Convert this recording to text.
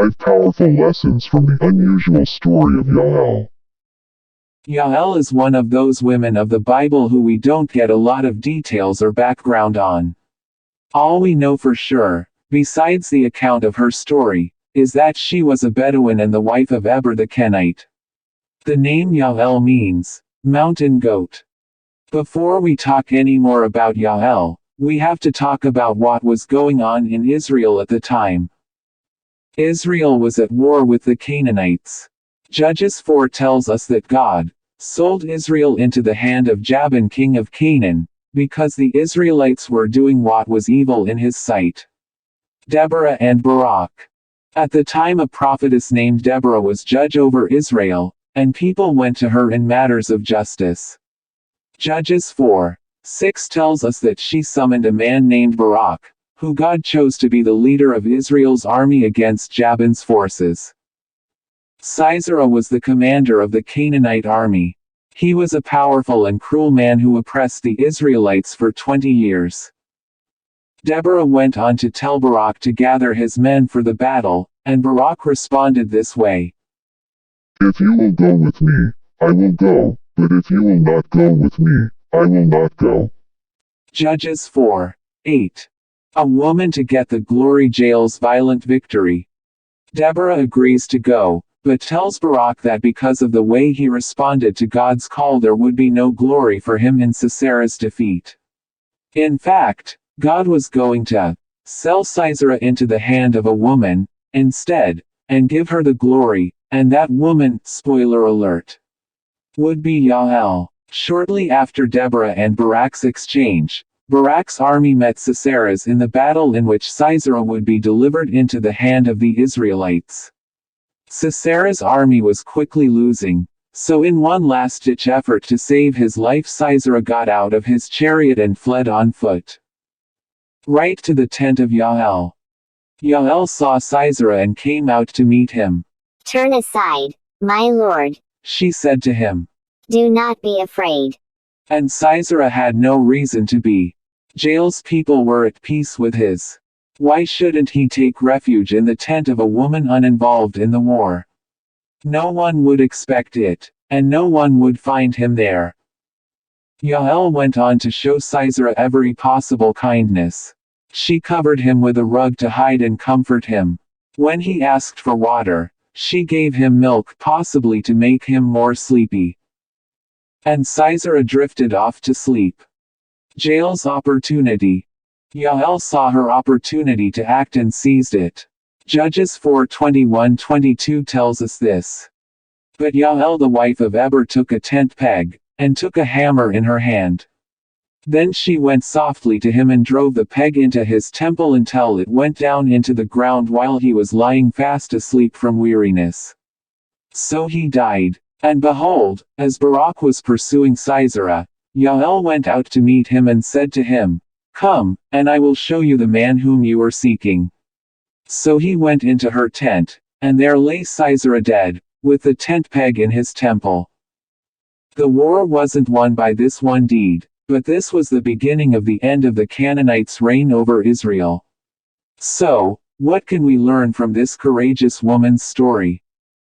5 powerful lessons from the unusual story of Jael. Jael is one of those women of the Bible who we don't get a lot of details or background on. All we know for sure, besides the account of her story, is that she was a Bedouin and the wife of Eber the Kenite. The name Jael means mountain goat. Before we talk any more about Jael, we have to talk about what was going on in Israel at the time. Israel was at war with the Canaanites. Judges 4 tells us that God sold Israel into the hand of Jabin king of Canaan, because the Israelites were doing what was evil in his sight. Deborah and Barak. At the time a prophetess named Deborah was judge over Israel, and people went to her in matters of justice. Judges 4:6 tells us that she summoned a man named Barak, who God chose to be the leader of Israel's army against Jabin's forces. Sisera was the commander of the Canaanite army. He was a powerful and cruel man who oppressed the Israelites for 20 years. Deborah went on to tell Barak to gather his men for the battle, and Barak responded this way. If you will go with me, I will go, but if you will not go with me, I will not go. Judges 4:8. A woman to get the glory. Jael's violent victory. Deborah agrees to go, but tells Barak that because of the way he responded to God's call there would be no glory for him in Sisera's defeat. In fact, God was going to sell Sisera into the hand of a woman, instead, and give her the glory, and that woman, spoiler alert, would be Jael. Shortly after Deborah and Barak's exchange, Barak's army met Sisera's in the battle in which Sisera would be delivered into the hand of the Israelites. Sisera's army was quickly losing, so in one last-ditch effort to save his life Sisera got out of his chariot and fled on foot right to the tent of Jael. Jael saw Sisera and came out to meet him. Turn aside, my lord, she said to him. Do not be afraid. And Sisera had no reason to be. Jael's people were at peace with his. Why shouldn't he take refuge in the tent of a woman uninvolved in the war? No one would expect it, and no one would find him there. Jael went on to show Sisera every possible kindness. She covered him with a rug to hide and comfort him. When he asked for water, she gave him milk, possibly to make him more sleepy. And Sisera drifted off to sleep. Jael's opportunity. Jael saw her opportunity to act and seized it. Judges 4:21-22 tells us this. But Jael the wife of Eber took a tent peg, and took a hammer in her hand. Then she went softly to him and drove the peg into his temple until it went down into the ground while he was lying fast asleep from weariness. So he died. And behold, as Barak was pursuing Sisera, Jael went out to meet him and said to him, Come, and I will show you the man whom you are seeking. So he went into her tent, and there lay Sisera dead, with the tent peg in his temple. The war wasn't won by this one deed, but this was the beginning of the end of the Canaanites' reign over Israel. So, what can we learn from this courageous woman's story?